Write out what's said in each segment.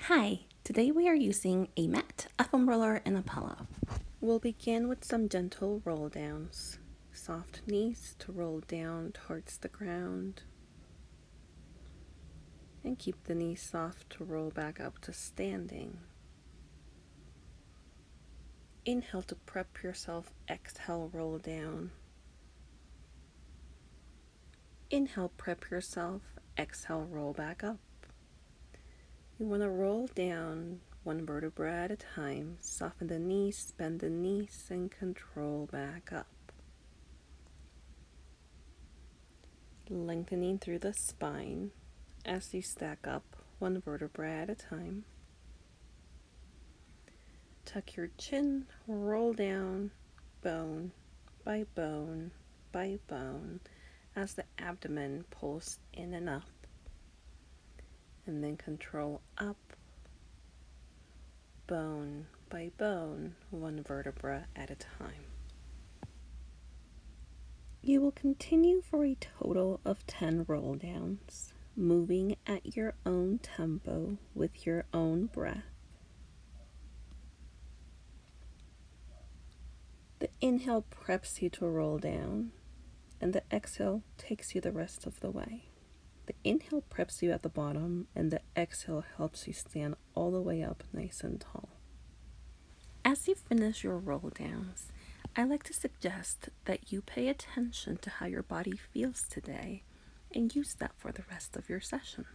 Hi, today we are using a mat, a foam roller, and a pillow. We'll begin with some gentle roll downs. Soft knees to roll down towards the ground. And keep the knees soft to roll back up to standing. Inhale to prep yourself, exhale, roll down. Inhale, prep yourself, exhale, roll back up. You want to roll down one vertebra at a time. Soften the knees, bend the knees, and control back up. Lengthening through the spine as you stack up one vertebra at a time. Tuck your chin, roll down, bone by bone by bone, as the abdomen pulls in and up. And then control up, bone by bone, one vertebra at a time. You will continue for a total of 10 roll downs, moving at your own tempo with your own breath. The inhale preps you to roll down, and the exhale takes you the rest of the way. The inhale preps you at the bottom, and the exhale helps you stand all the way up nice and tall. As you finish your roll downs, I like to suggest that you pay attention to how your body feels today and use that for the rest of your session.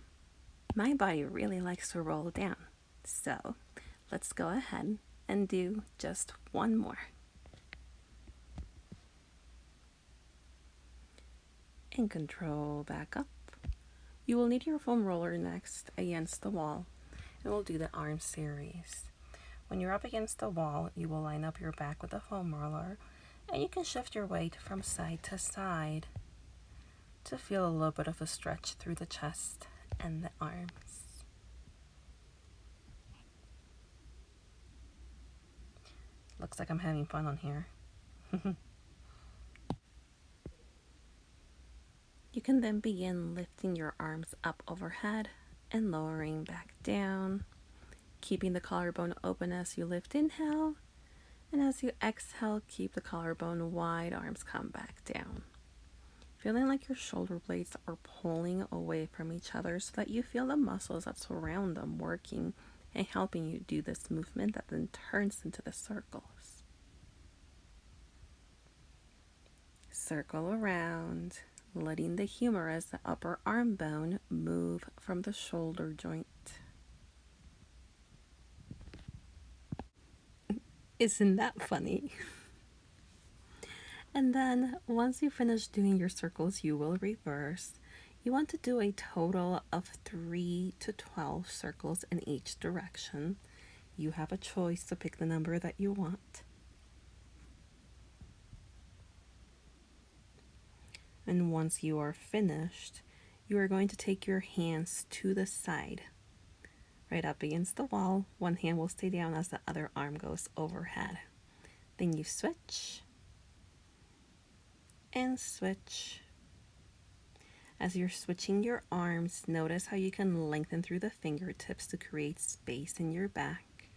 My body really likes to roll down, so let's go ahead and do just one more. And control back up. You will need your foam roller next against the wall, and we'll do the arm series. When you're up against the wall, you will line up your back with the foam roller, and you can shift your weight from side to side to feel a little bit of a stretch through the chest and the arms. Looks like I'm having fun on here. You can then begin lifting your arms up overhead and lowering back down, keeping the collarbone open as you lift, inhale, and as you exhale, keep the collarbone wide, arms come back down. Feeling like your shoulder blades are pulling away from each other so that you feel the muscles that surround them working and helping you do this movement that then turns into the circles. Circle around, letting the humerus, the upper arm bone, move from the shoulder joint. Isn't that funny? And then once you finish doing your circles, you will reverse. You want to do a total of 3 to 12 circles in each direction. You have a choice to pick the number that you want. And once you are finished, you are going to take your hands to the side, right up against the wall. One hand will stay down as the other arm goes overhead. Then you switch and switch. As you're switching your arms, notice how you can lengthen through the fingertips to create space in your back.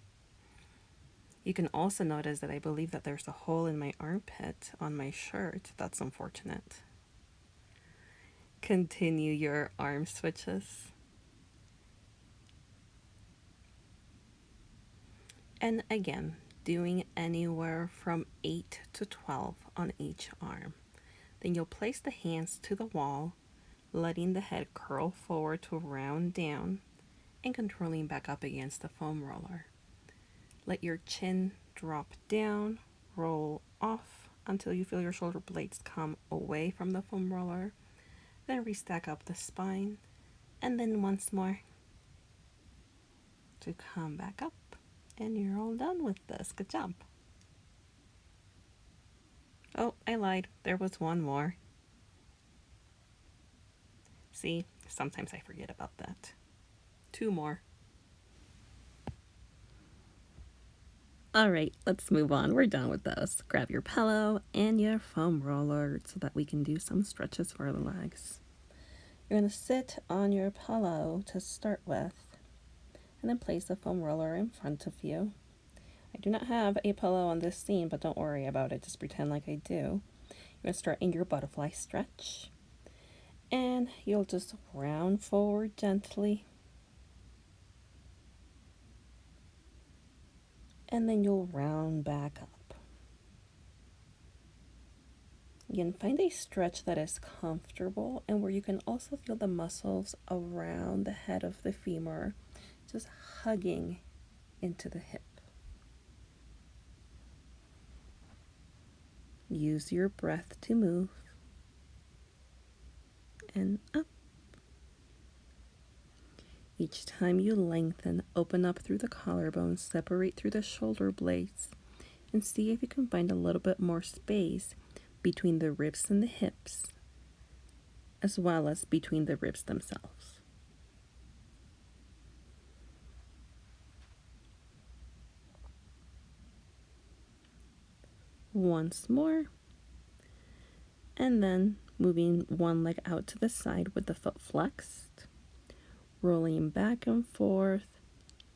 You can also notice that I believe that there's a hole in my armpit on my shirt. That's unfortunate. Continue your arm switches. And again, doing anywhere from 8 to 12 on each arm. Then you'll place the hands to the wall, letting the head curl forward to round down and controlling back up against the foam roller. Let your chin drop down, roll off until you feel your shoulder blades come away from the foam roller. Then restack up the spine, and then once more to come back up. And you're all done with this. Good job. Oh, I lied. There was one more. See, sometimes I forget about that. 2 more. All right, let's move on. We're done with this. Grab your pillow and your foam roller so that we can do some stretches for the legs. You're going to sit on your pillow to start with, and then place the foam roller in front of you. I do not have a pillow on this scene, but don't worry about it. Just pretend like I do. You're going to start in your butterfly stretch. And you'll just round forward gently. And then you'll round back up. Again, find a stretch that is comfortable and where you can also feel the muscles around the head of the femur just hugging into the hip. Use your breath to move and up. Each time you lengthen, open up through the collarbone, separate through the shoulder blades, and see if you can find a little bit more space between the ribs and the hips, as well as between the ribs themselves. Once more, and then moving one leg out to the side with the foot flexed, rolling back and forth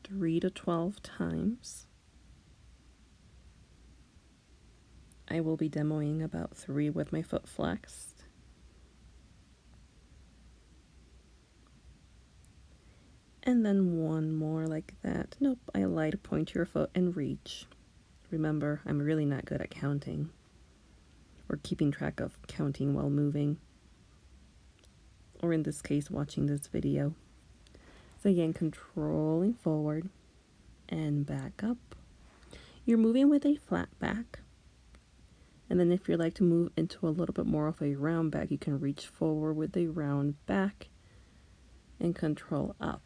3 to 12 times. I will be demoing about 3 with my foot flexed. And then one more like that. Nope, I lied. Point your foot and reach. Remember, I'm really not good at counting or keeping track of counting while moving, or in this case, watching this video. So again, controlling forward and back up. You're moving with a flat back. And then if you'd like to move into a little bit more of a round back, you can reach forward with a round back and control up.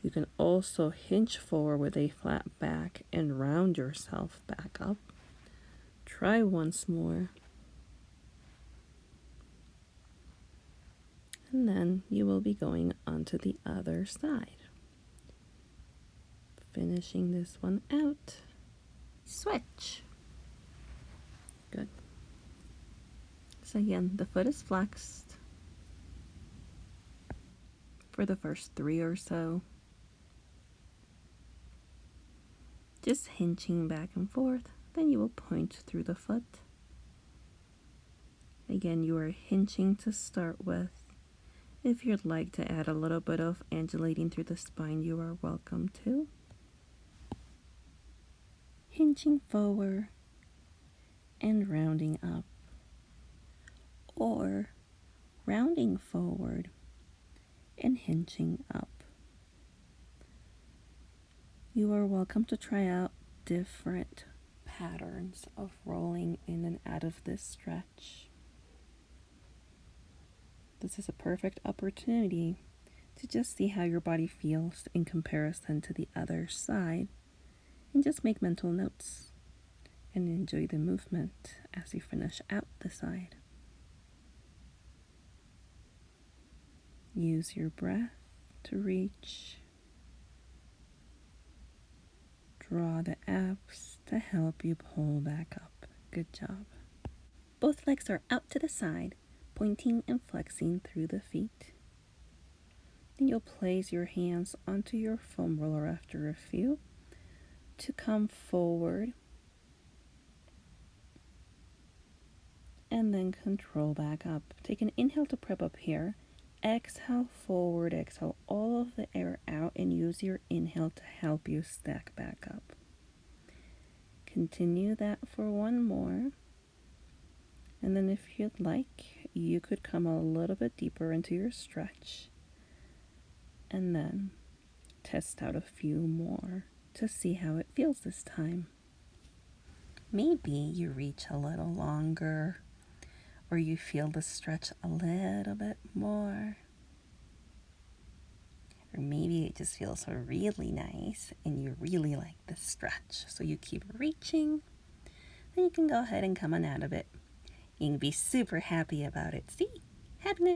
You can also hinge forward with a flat back and round yourself back up. Try once more. And then you will be going onto the other side. Finishing this one out. Switch. Good. So again, the foot is flexed for the first 3 or so. Just hinging back and forth. Then you will point through the foot. Again, you are hinging to start with. If you'd like to add a little bit of undulating through the spine, you are welcome to. Hinging forward and rounding up, or rounding forward and hinging up. You are welcome to try out different patterns of rolling in and out of this stretch. This is a perfect opportunity to just see how your body feels in comparison to the other side, and just make mental notes and enjoy the movement as you finish out the side. Use your breath to reach. Draw the abs to help you pull back up. Good job. Both legs are out to the side, pointing and flexing through the feet. Then you'll place your hands onto your foam roller after a few to come forward, and then control back up. Take an inhale to prep up here. Exhale forward, exhale all of the air out, and use your inhale to help you stack back up. Continue that for one more. And then if you'd like, you could come a little bit deeper into your stretch and then test out a few more to see how it feels this time. Maybe you reach a little longer, or you feel the stretch a little bit more. Or maybe it just feels really nice and you really like the stretch. So you keep reaching, then you can go ahead and come on out of it. You can be super happy about it. See? Happiness.